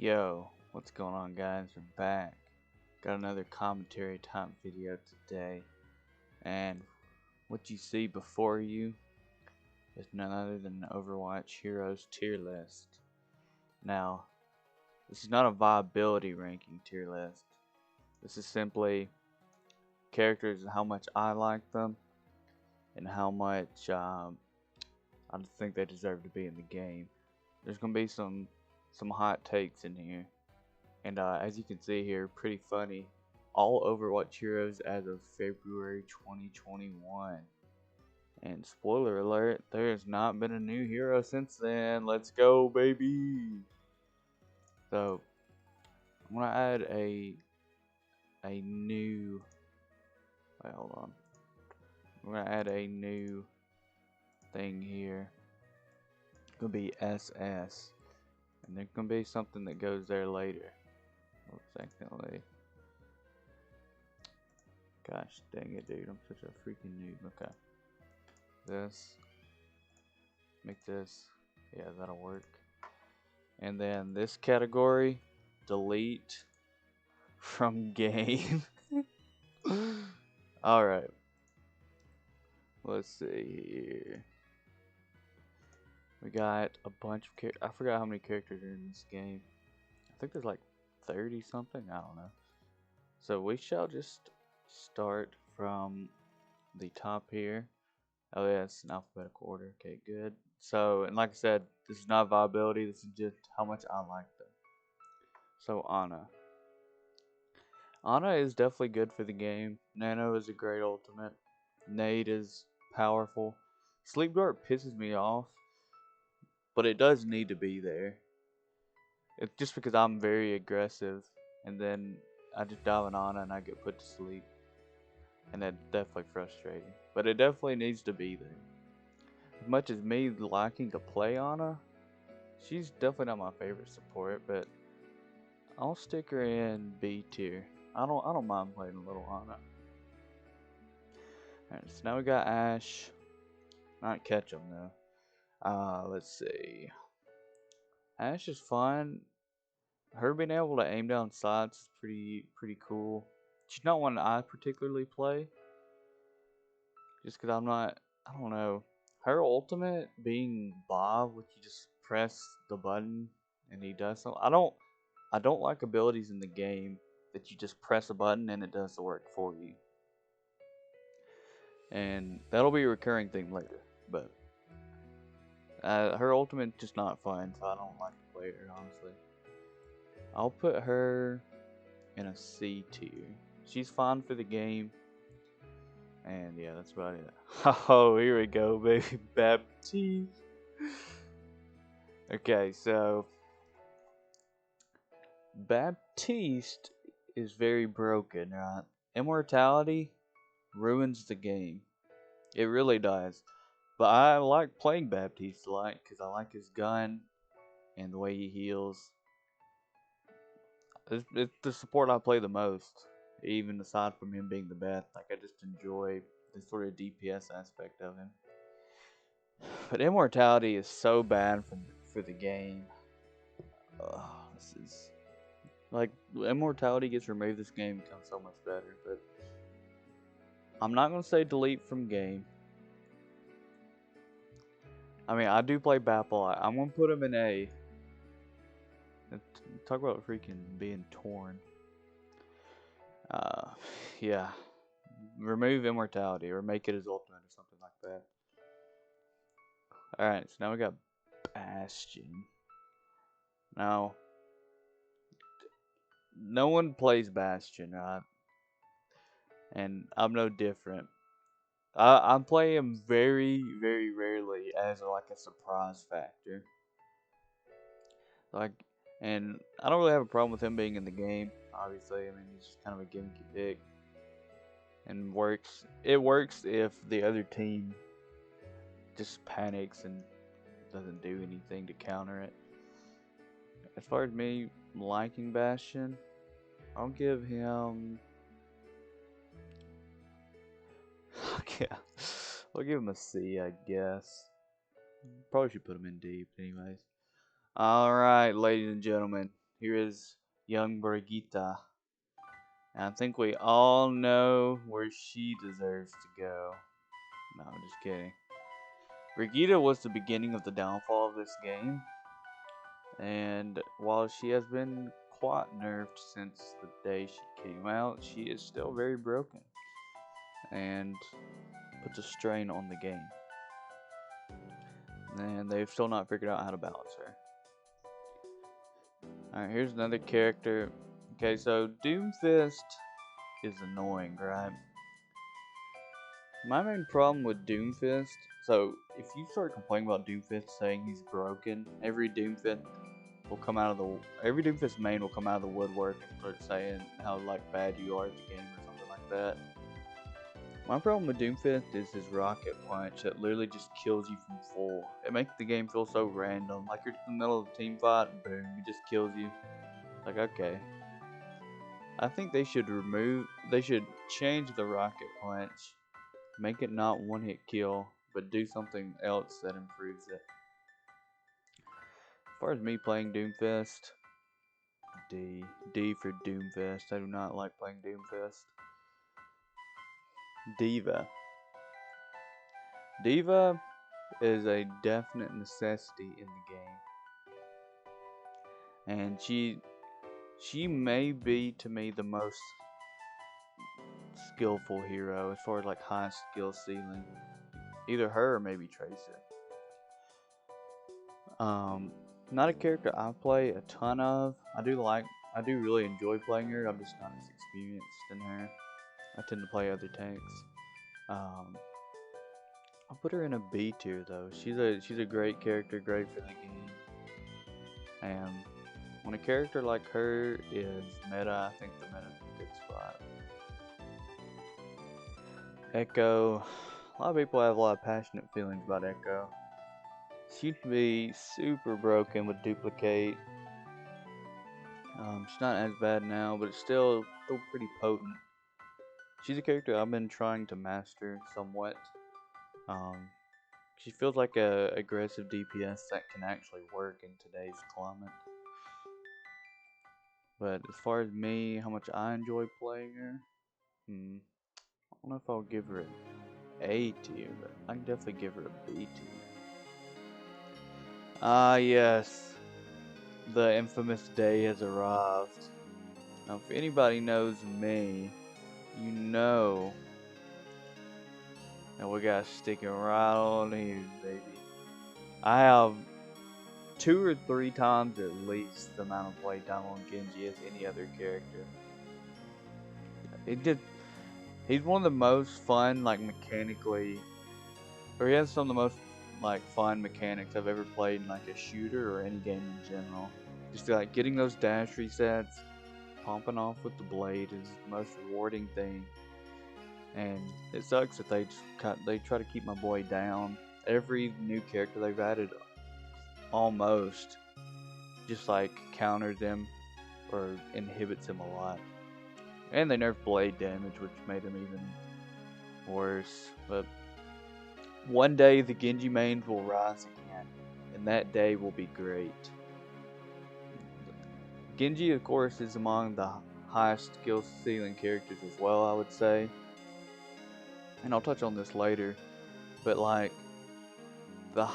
Yo, what's going on, guys? We're back. Got another commentary time video today, and what you see before you is none other than the Overwatch Heroes tier list. Now, this is not a viability ranking tier list. This is simply characters and how much I like them, and how much I think they deserve to be in the game. There's gonna be some hot takes in here. And as you can see here, pretty funny. All Overwatch heroes as of February 2021. And spoiler alert, there has not been a new hero since then. Let's go, baby! So, I'm gonna add a new. Wait, hold on. I'm gonna add a new thing here. It's gonna be SS, and there's gonna be something that goes there later. Secondly, gosh dang it, dude, I'm such a freaking noob. Okay, this, make this, yeah, that'll work. And then this category, delete from game. Alright, let's see here. We got a bunch of characters. I forgot how many characters are in this game. I think there's like 30 something, I don't know. So we shall just start from the top here. Oh yeah, it's in alphabetical order. Okay, good. So, and like I said, this is not viability, this is just how much I like them. So Ana. Ana is definitely good for the game. Nano is a great ultimate. Nade is powerful. Sleep Dart pisses me off, but it does need to be there. It's just because I'm very aggressive, and then I just dive an Ana and I get put to sleep. And that's definitely frustrating. But it definitely needs to be there. As much as me liking to play Ana, she's definitely not my favorite support, but I'll stick her in B tier. I don't mind playing a little Ana. Alright, so now we got Ashe. Not Ketchum though. Let's see. Ashe is fun. Her being able to aim down sights is pretty cool. She's not one I particularly play, just because I don't know. Her ultimate being Bob, which you just press the button and he does something. I don't like abilities in the game that you just press a button and it does the work for you. And that'll be a recurring thing later, but her ultimate just not fun, so I don't like to play her, honestly. I'll put her in a C tier. She's fine for the game. And yeah, that's about it. Oh, here we go, baby. Baptiste. Okay, so Baptiste is very broken, right? Immortality ruins the game. It really does. But I like playing Baptiste a lot because I like his gun and the way he heals. It's the support I play the most, even aside from him being the best. Like, I just enjoy the sort of DPS aspect of him. But immortality is so bad for the game. This is like, immortality gets removed, this game becomes so much better. But I'm not gonna say delete from game. I mean, I do play BAP a lot. I'm gonna put him in A. Talk about freaking being torn. Yeah. Remove immortality or make it his ultimate or something like that. Alright, so now we got Bastion. Now, no one plays Bastion, right? And I'm no different. I play him very, very rarely as like a surprise factor. Like, and I don't really have a problem with him being in the game. Obviously, I mean, he's just kind of a gimmicky pick, and works. It works if the other team just panics and doesn't do anything to counter it. As far as me liking Bastion, I'll give him. Yeah, I'll give him a C, I guess. Probably should put him in D, but anyways. Alright, ladies and gentlemen, here is young Brigitte. And I think we all know where she deserves to go. No, I'm just kidding. Brigitte was the beginning of the downfall of this game. And while she has been quite nerfed since the day she came out, she is still very broken. And puts a strain on the game. And they've still not figured out how to balance her. Alright, here's another character. Okay, so Doomfist is annoying, right? My main problem with Doomfist, so if you start complaining about Doomfist saying he's broken, every Doomfist main will come out of the woodwork and start saying how like bad you are at the game or something like that. My problem with Doomfist is his rocket punch that literally just kills you from full. It makes the game feel so random, like you're in the middle of a team fight and boom, it just kills you. Like, okay. I think they should change the rocket punch, make it not one hit kill, but do something else that improves it. As far as me playing Doomfist, D for Doomfist. I do not like playing Doomfist. Diva is a definite necessity in the game. And she may be to me the most skillful hero as far as like high skill ceiling. Either her or maybe Tracer. Not a character I play a ton of. I do really enjoy playing her. I'm just not as experienced in her. I tend to play other tanks. I'll put her in a B tier though. She's a great character, great for the game. And when a character like her is meta, I think the meta is a good spot. Echo. A lot of people have a lot of passionate feelings about Echo. She'd be super broken with duplicate. She's not as bad now, but it's still pretty potent. She's a character I've been trying to master somewhat. She feels like a aggressive DPS that can actually work in today's climate. But as far as me, how much I enjoy playing her, I don't know if I'll give her an A tier, but I can definitely give her a B tier. Ah, yes. The infamous day has arrived. Now, if anybody knows me, you know that we got sticking right on here, baby. I have 2 or 3 times at least the amount of playtime on Genji as any other character. He's one of the most fun, like mechanically, or he has some of the most like fun mechanics I've ever played in like a shooter or any game in general. Just like getting those dash resets, pumping off with the blade is the most rewarding thing. And it sucks that they try to keep my boy down. Every new character they've added almost just like counters him or inhibits him a lot. And they nerfed blade damage, which made him even worse. But one day the Genji mains will rise again, and that day will be great. Genji, of course, is among the highest skill ceiling characters as well, I would say. And I'll touch on this later, but like the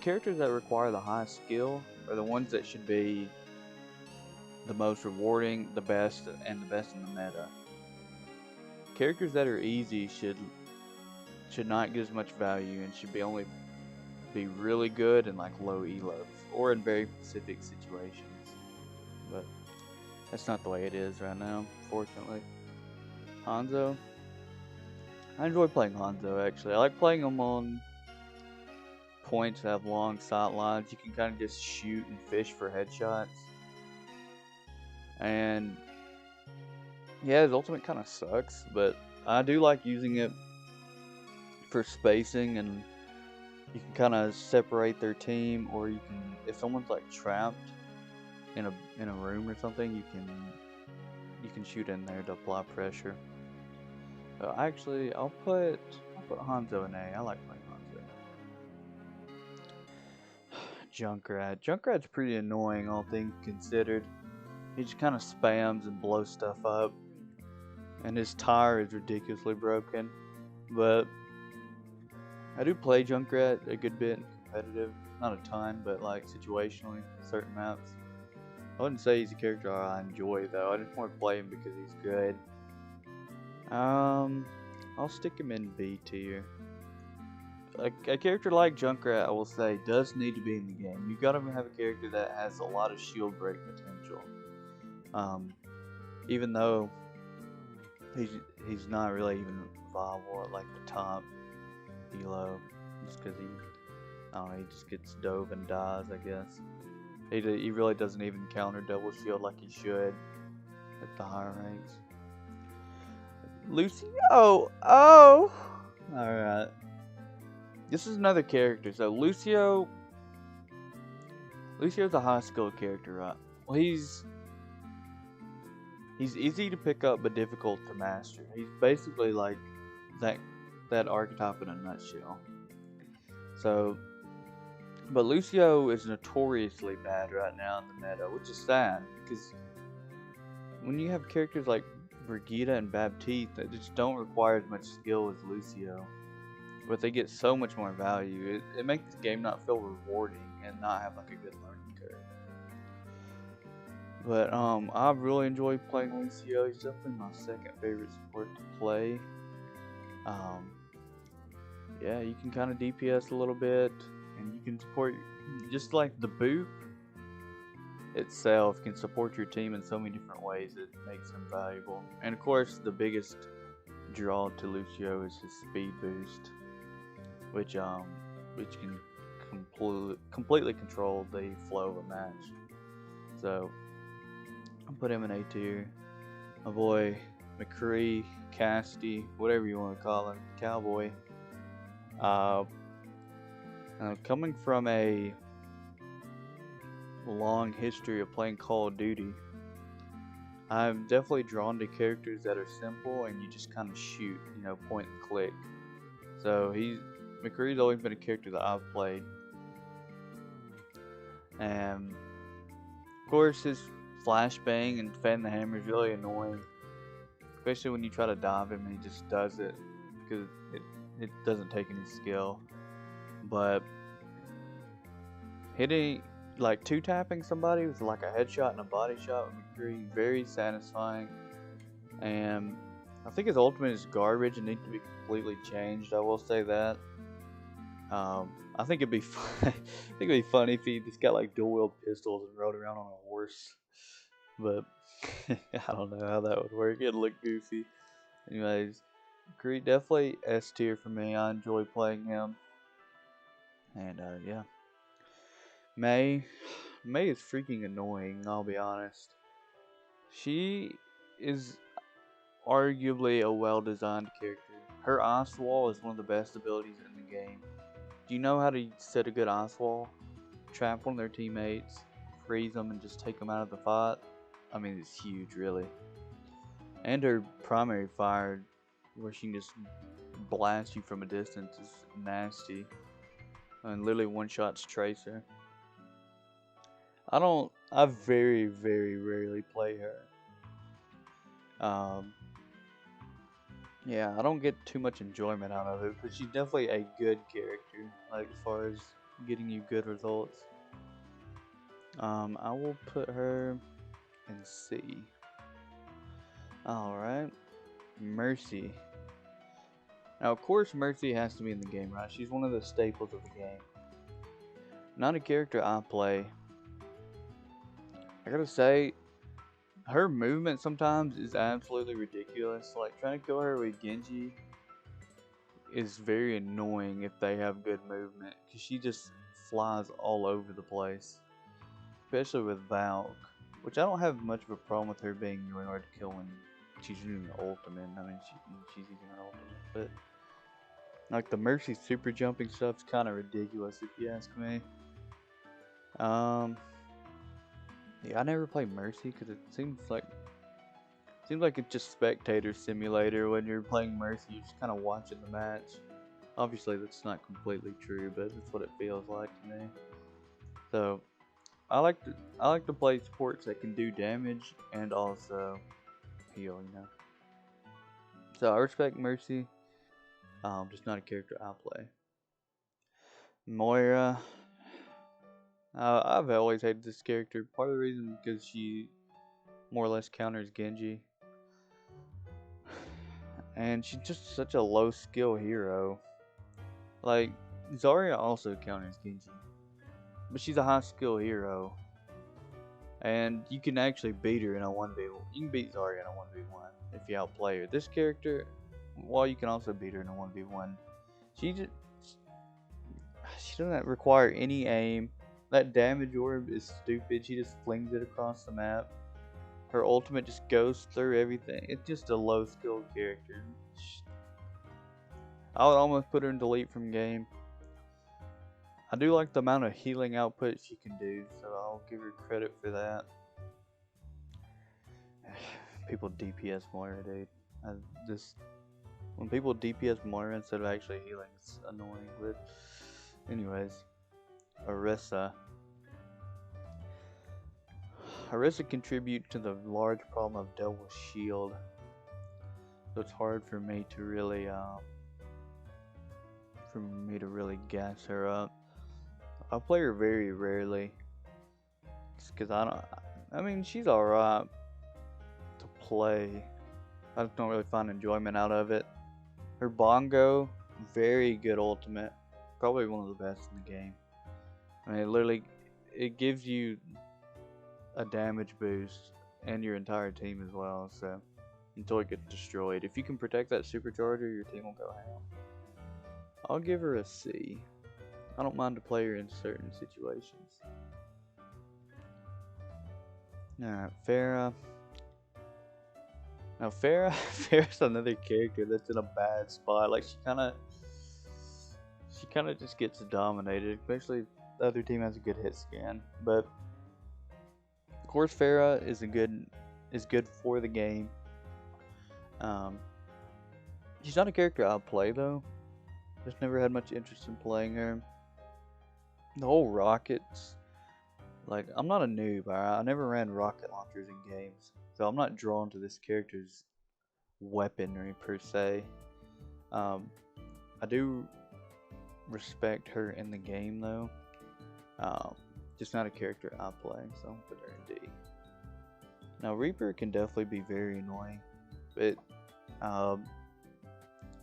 characters that require the highest skill are the ones that should be the most rewarding, the best in the meta. Characters that are easy should not get as much value and should only be really good in like low elos or in very specific situations. But that's not the way it is right now, fortunately. Hanzo. I enjoy playing Hanzo actually. I like playing him on points that have long sight lines. You can kind of just shoot and fish for headshots. And yeah, his ultimate kind of sucks, but I do like using it for spacing, and you can kind of separate their team, or you can, if someone's like trapped in a room or something, you can shoot in there to apply pressure. So actually, I'll put Hanzo in A. I like playing Hanzo. Junkrat. Junkrat's pretty annoying, all things considered. He just kind of spams and blows stuff up. And his tire is ridiculously broken. But I do play Junkrat a good bit in competitive. Not a ton, but like situationally, certain maps. I wouldn't say he's a character I enjoy though. I just want to play him because he's good. I'll stick him in B tier. A character like Junkrat, I will say, does need to be in the game. You gotta have a character that has a lot of shield break potential. Even though he's not really even viable at like the top elo, just because he just gets dove and dies, I guess. He really doesn't even counter double shield like he should at the higher ranks. Lucio, oh, all right. This is another character. So Lucio's a high skill character, right? Well, he's easy to pick up but difficult to master. He's basically like that archetype in a nutshell. So, but Lucio is notoriously bad right now in the meta, which is sad because when you have characters like Brigitte and Baptiste that just don't require as much skill as Lucio, but they get so much more value, it makes the game not feel rewarding and not have like a good learning curve. But I really enjoy playing Lucio. He's definitely my second favorite support to play. Yeah, you can kind of DPS a little bit, and you can support, just like the boot itself can support your team in so many different ways that makes him valuable. And of course, the biggest draw to Lucio is his speed boost, which can completely control the flow of a match. So I'll put him in A tier. My boy Mccree, Casty, whatever you want to call him, Cowboy. Coming from a long history of playing Call of Duty, I'm definitely drawn to characters that are simple and you just kind of shoot, point and click. So McCree's always been a character that I've played, and of course his flashbang and fan the hammer is really annoying, especially when you try to dive him and he just does it because it doesn't take any skill. But hitting, like two-tapping somebody with like a headshot and a body shot with McCree, very satisfying. And I think his ultimate is garbage and needs to be completely changed. I will say that. I think it'd be funny if he just got like dual-wield pistols and rode around on a horse. But I don't know how that would work. It'd look goofy. Anyways, McCree definitely S tier for me. I enjoy playing him. And yeah. May is freaking annoying, I'll be honest. She is arguably a well-designed character. Her ice wall is one of the best abilities in the game. Do you know how to set a good ice wall? Trap one of their teammates, freeze them, and just take them out of the fight? I mean, it's huge, really. And her primary fire, where she can just blast you from a distance, is nasty. And literally one-shots Tracer. I very, very rarely play her. Yeah, I don't get too much enjoyment out of it, but she's definitely a good character, like as far as getting you good results. I will put her in C. Alright, Mercy. Now, of course, Mercy has to be in the game, right? She's one of the staples of the game. Not a character I play. I gotta say, her movement sometimes is absolutely ridiculous. Like, trying to kill her with Genji is very annoying if they have good movement, because she just flies all over the place. Especially with Valk, which I don't have much of a problem with her being really hard to kill when she's using the ultimate. I mean, she's using her ultimate, but like the Mercy super jumping stuff's kind of ridiculous if you ask me. Yeah, I never play Mercy because it seems like it's just spectator simulator. When you're playing Mercy, you're just kind of watching the match. Obviously, that's not completely true, but that's what it feels like to me. So I like to play supports that can do damage and also heal, you know. So I respect Mercy. Just not a character I play. Moira. I've always hated this character. Part of the reason because she more or less counters Genji. And she's just such a low skill hero. Like, Zarya also counters Genji. But she's a high skill hero. And you can actually beat her in a 1v1. You can beat Zarya in a 1v1 if you outplay her. This character, well, you can also beat her in a 1v1. She doesn't require any aim. That damage orb is stupid. She just flings it across the map. Her ultimate just goes through everything. It's just a low skill character. I would almost put her in delete from game. I do like the amount of healing output she can do, so I'll give her credit for that. People DPS Moira, dude. When people DPS Moira instead of actually healing, it's annoying. But anyways, Orisa. Orisa contributes to the large problem of double shield, so it's hard for me to really gas her up. I play her very rarely, just cause I mean, she's alright to play. I just don't really find enjoyment out of it. Her bongo, very good ultimate, probably one of the best in the game. I mean, it gives you a damage boost and your entire team as well. So until it gets destroyed, if you can protect that supercharger, your team will go ham. I'll give her a C. I don't mind to play her in certain situations. Alright, Farah. Now Farah's another character that's in a bad spot. Like she kinda just gets dominated, especially if the other team has a good hit scan. But of course Farah is good for the game. She's not a character I'll play though. Just never had much interest in playing her. The whole rockets, like, I'm not a noob, I never ran rocket launchers in games, so I'm not drawn to this character's weaponry per se. I do respect her in the game though, just not a character I play, so I'll put her in D. Now Reaper can definitely be very annoying, but I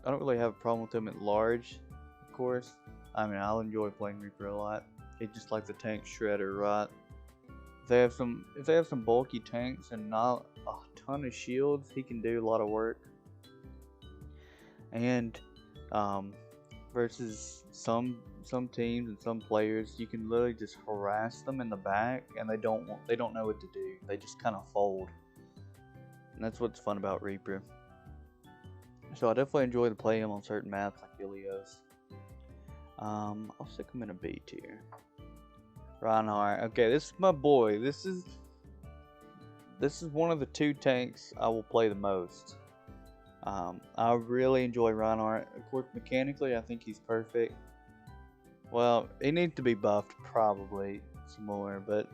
don't really have a problem with him at large, of course. I mean, I'll enjoy playing Reaper a lot. It's just like the tank shredder, right? If they have some bulky tanks and not a ton of shields, he can do a lot of work. And versus some teams and some players, you can literally just harass them in the back, and they don't know what to do. They just kind of fold. And that's what's fun about Reaper. So I definitely enjoy to play him on certain maps like Ilios. I'll stick him in a B tier. Reinhardt. Okay, this is my boy. This is one of the two tanks I will play the most. I really enjoy Reinhardt. Of course, mechanically, I think he's perfect. Well, he needs to be buffed probably some more, but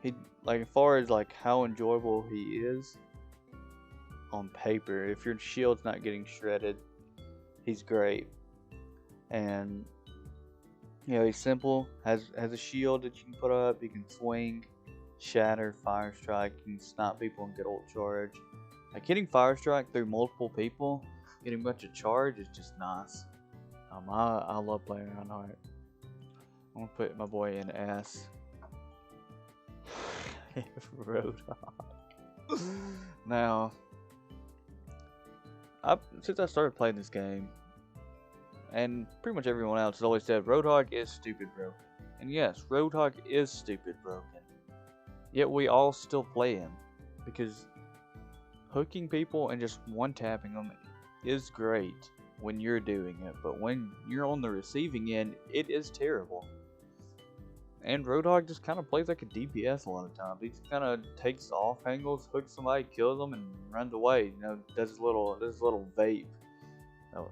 as far as like how enjoyable he is on paper, if your shield's not getting shredded, he's great. And you know, he's simple, has a shield that you can put up, you can swing, shatter, fire strike, you can snipe people and get ult charge. Like hitting fire strike through multiple people, getting a bunch of charge is just nice. I love playing Reinhardt. I'm gonna put my boy in S. Roadhog. Now, since I started playing this game, and pretty much everyone else has always said Roadhog is stupid broken. And yes, Roadhog is stupid broken. Yet we all still play him. Because hooking people and just one-tapping them is great when you're doing it. But when you're on the receiving end, it is terrible. And Roadhog just kind of plays like a DPS a lot of times. He just kind of takes off angles, hooks somebody, kills them, and runs away. You know, does his little vape. Oh.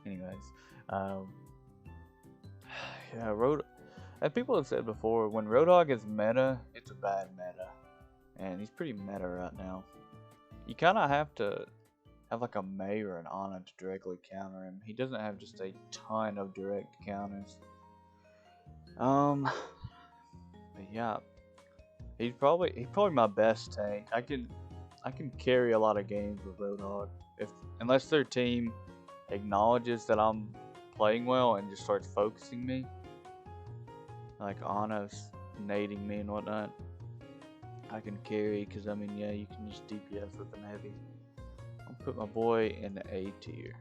Anyways, yeah, As people have said before, when Roadhog is meta, it's a bad meta. And he's pretty meta right now. You kind of have to have like a Mei or an Ana to directly counter him. He doesn't have just a ton of direct counters. But yeah, he's probably my best tank. I can carry a lot of games with Roadhog unless their team acknowledges that I'm playing well and just starts focusing me, like Ana's nading me and whatnot. I can carry, because I mean, yeah, you can just DPS with them heavy. I'll put my boy in the A tier.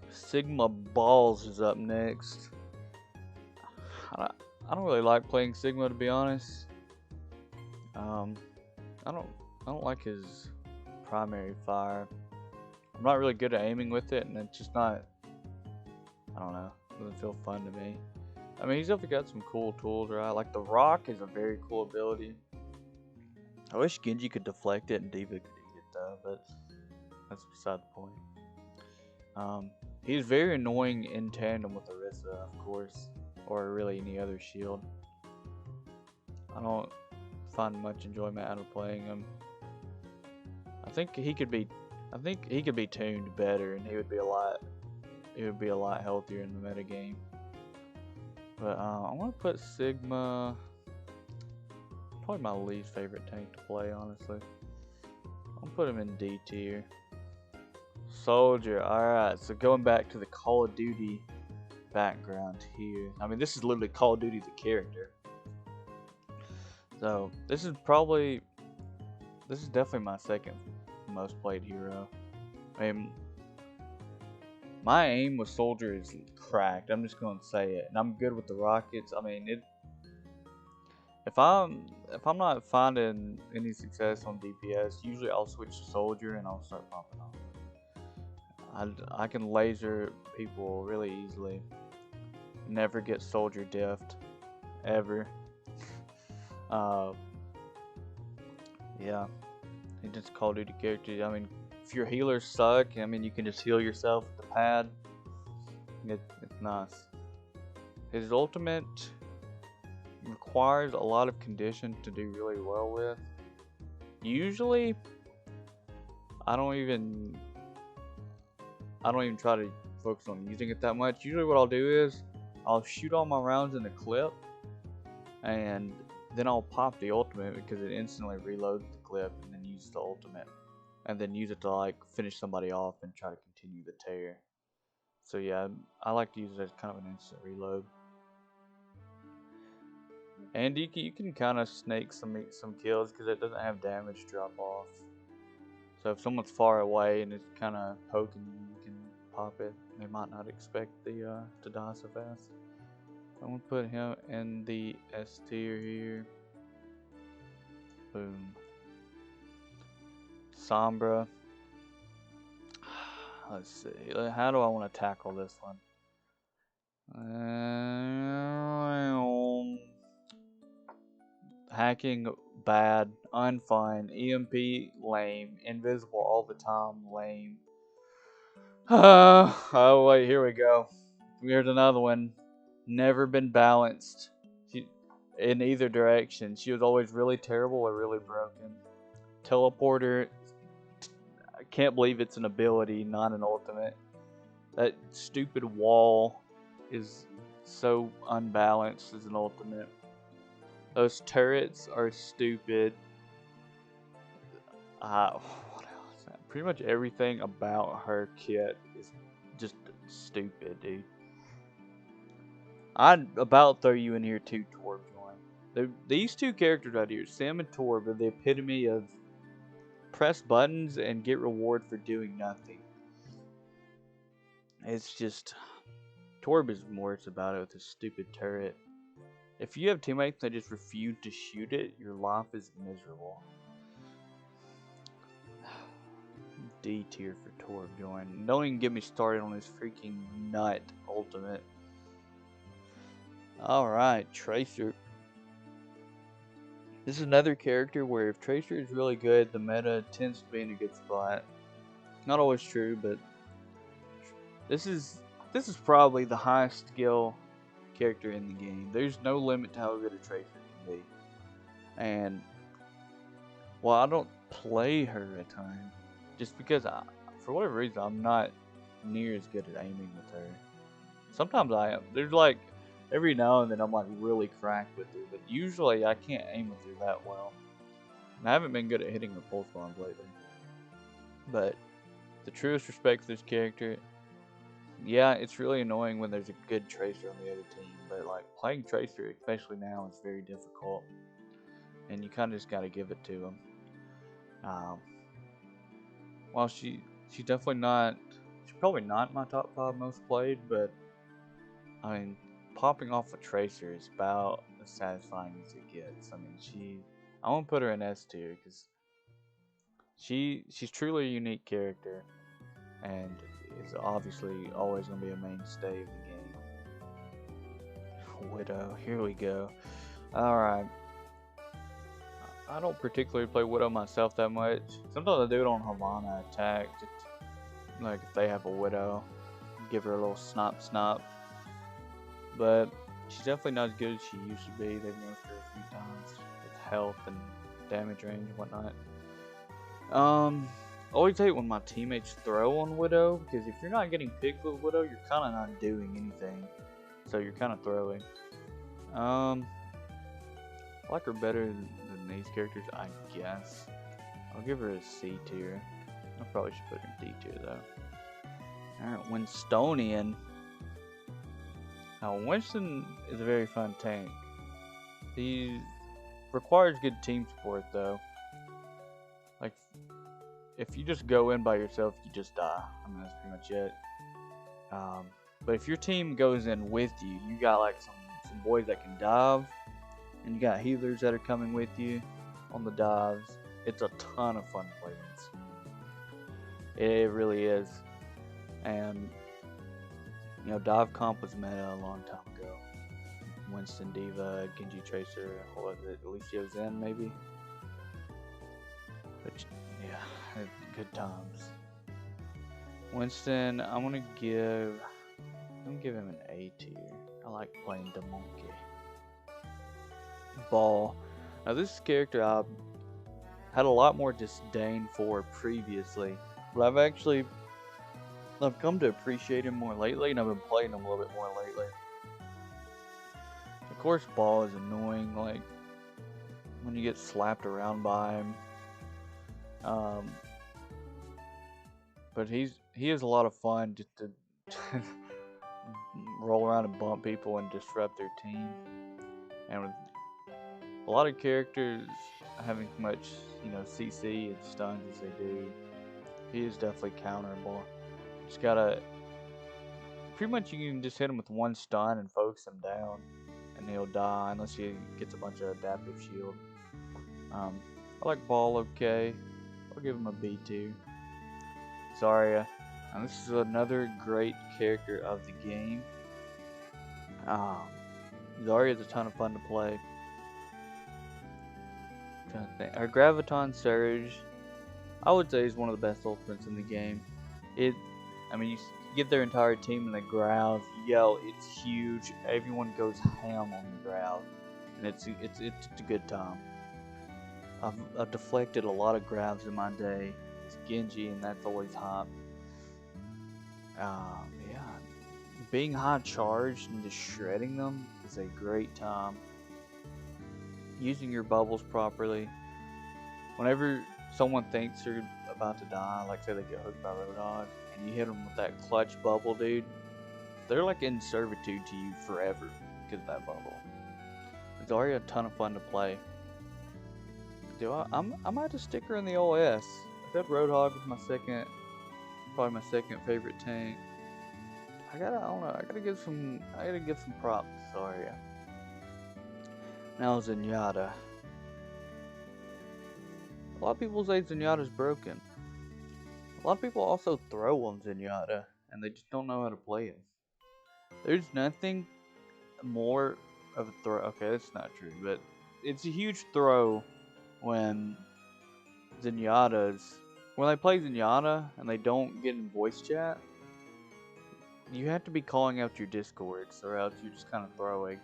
Sigma Balls is up next. I don't really like playing Sigma, to be honest. I don't like his primary fire. I'm not really good at aiming with it, and it's just not, I don't know, it doesn't feel fun to me. I mean, he's definitely got some cool tools, right? Like the Rock is a very cool ability. I wish Genji could deflect it and Diva could eat it though, but that's beside the point. He's very annoying in tandem with Orisa, of course, or really any other shield. I don't find much enjoyment out of playing him. I think he could be tuned better, and he would be a lot healthier in the meta game. But I want to put Sigma, probably my least favorite tank to play, honestly. I'll put him in D tier. Soldier. Alright, so going back to the Call of Duty background here. I mean, this is literally Call of Duty the character. So this is definitely my second most played hero. I mean, my aim with Soldier is cracked. I'm just gonna say it, and I'm good with the rockets. I mean, if I'm not finding any success on DPS, usually I'll switch to Soldier and I'll start popping off. I can laser people really easily. Never get Soldier diffed, ever. Yeah, he just Call of Duty character. I mean, if your healers suck, I mean, you can just heal yourself with the pad. It's nice. His ultimate requires a lot of condition to do really well with. Usually, I don't even try to focus on using it that much. Usually what I'll do is I'll shoot all my rounds in the clip, and then I'll pop the ultimate because it instantly reloads the clip, and then use the ultimate, and then use it to like finish somebody off and try to continue the tear. So yeah, I like to use it as kind of an instant reload. And you can kind of snake some kills because it doesn't have damage drop off. So if someone's far away and it's kind of poking you, you can pop it. They might not expect to die so fast. I'm gonna put him in the S tier here. Boom. Sombra. Let's see. How do I want to tackle this one? Hacking bad, unfun, EMP lame, invisible all the time lame. Oh wait, here we go. Here's another one. Never been balanced in either direction. She was always really terrible or really broken. Teleporter. I can't believe it's an ability, not an ultimate. That stupid wall is so unbalanced as an ultimate. Those turrets are stupid. What else? Pretty much everything about her kit is just stupid, dude. I'd about throw you in here too, Torbjorn. These two characters right here, Sam and Torb, are the epitome of press buttons and get reward for doing nothing. It's just, Torb is worse about it with his stupid turret. If you have teammates that just refuse to shoot it, your life is miserable. D tier for Torbjorn. Don't even get me started on his freaking nut ultimate. Alright, Tracer. This is another character where if Tracer is really good, the meta tends to be in a good spot. Not always true, but this is probably the highest skill character in the game. There's no limit to how good a Tracer can be. And while I don't play her at times, just because for whatever reason, I'm not near as good at aiming with her. Sometimes I am. There's like, every now and then I'm like really cracked with her, but usually I can't aim with her that well. And I haven't been good at hitting her pulse bombs lately. But the truest respect for this character, yeah, it's really annoying when there's a good Tracer on the other team, but like playing Tracer, especially now, is very difficult. And you kind of just got to give it to him. While she's definitely not, she's probably not my top 5 most played, but I mean, popping off a Tracer is about as satisfying as it gets. I mean, I won't put her in S tier because she's truly a unique character, and is obviously always going to be a mainstay of the game. Widow, here we go. Alright. I don't particularly play Widow myself that much. Sometimes I do it on Havana attack, just like if they have a Widow, give her a little snop. But she's definitely not as good as she used to be. They've nerfed her a few times with health and damage range and whatnot. I always hate when my teammates throw on Widow, because if you're not getting picked with Widow, you're kind of not doing anything. So you're kind of throwing. I like her better than these characters, I guess. I'll give her a C tier. I probably should put her in D tier though. Alright, Winstonian. Now, Winston is a very fun tank. He requires good team support though. Like, if you just go in by yourself, you just die. I mean, that's pretty much it. But if your team goes in with you, you got like some boys that can dive, and you got healers that are coming with you on the dives. It's a ton of fun to play Winston. It really is. And you know, dive comp was meta a long time ago. Winston, Diva, Genji Tracer, what was it, Lucio Zen maybe? But yeah, good times. Winston, I'm gonna give him an A tier. I like playing the monkey. Ball. Now this character I had a lot more disdain for previously, but I've come to appreciate him more lately, and I've been playing him a little bit more lately. Of course, Ball is annoying, like when you get slapped around by him. But he is a lot of fun just to roll around and bump people and disrupt their team. And with a lot of characters having as much, CC and stuns as they do, he is definitely counterable. Just gotta, pretty much you can just hit him with one stun and focus him down, and he'll die unless he gets a bunch of adaptive shield. I like Ball okay. I'll give him a B tier. Zarya. Now this is another great character of the game. Zarya is a ton of fun to play. I'm trying to think. Her Graviton Surge, I would say, is one of the best ultimates in the game. You get their entire team in the growls, yell, it's huge, everyone goes ham on the growl, and it's a good time. I've deflected a lot of grabs in my day. It's Genji, and that's always hot. Yeah, being high charged and just shredding them is a great time. Using your bubbles properly. Whenever someone thinks they're about to die, like say they get hooked by Roadhog, and you hit them with that clutch bubble, dude, they're like in servitude to you forever because of that bubble. It's already a ton of fun to play. I might just stick her in the OS. I said Roadhog was probably my second favorite tank. I gotta give some props to Zarya. Now Zenyatta. A lot of people say Zenyatta's broken. A lot of people also throw on Zenyatta, and they just don't know how to play it. There's nothing more of a throw. Okay, that's not true, but it's a huge throw when they play Zenyatta and they don't get in voice chat. you have to be calling out your discords, or else you're just kind of throwing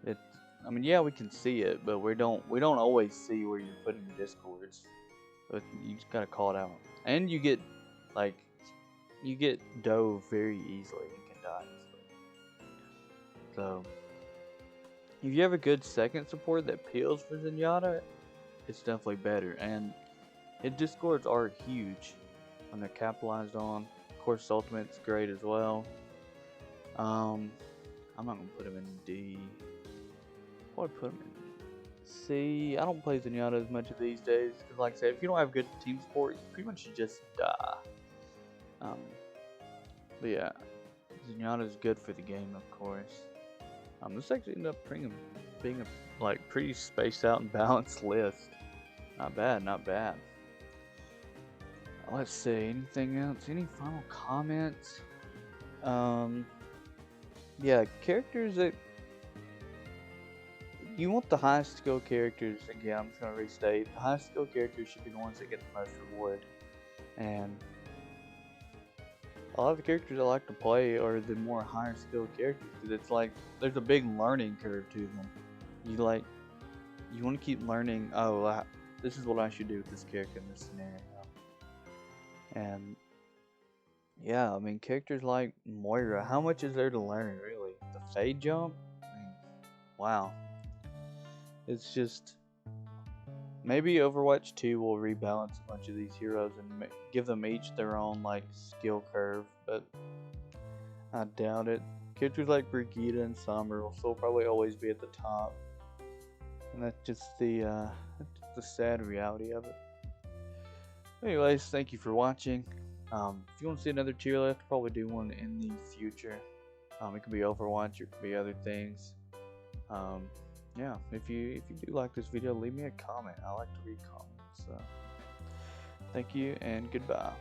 it. I mean, yeah, we can see it, but we don't always see where you're putting your discords. But you just gotta call it out, and you get dove very easily. You can die easily. So if you have a good second support that peels for Zenyatta, it's definitely better. And his discords are huge when they're capitalized on. Of course, ultimate's great as well. I'm not gonna put him in D. Probably put him in C. I don't play Zenyatta as much these days. Cause like I said, if you don't have good team support, you pretty much just die. But yeah, Zenyatta is good for the game, of course. This actually ended up being a like pretty spaced out and balanced list. Not bad, not bad. Let's see, anything else? Any final comments? Yeah, characters that you want the highest skill characters. Again, I'm just gonna restate: the highest skill characters should be the ones that get the most reward. And a lot of the characters I like to play are the more higher skill characters, because it's like there's a big learning curve to them. You want to keep learning. Oh, this is what I should do with this character in this scenario. And yeah, I mean, characters like Moira, how much is there to learn, really? The fade jump? I mean, wow. It's just, maybe Overwatch 2 will rebalance a bunch of these heroes and give them each their own, like, skill curve, but I doubt it. Characters like Brigitte and Sombra will still probably always be at the top. And that's just the sad reality of it. Anyways, thank you for watching. If you want to see another tier list, I'll probably do one in the future. It could be Overwatch, it could be other things. Yeah, if you do like this video, leave me a comment. I like to read comments. So, thank you and goodbye.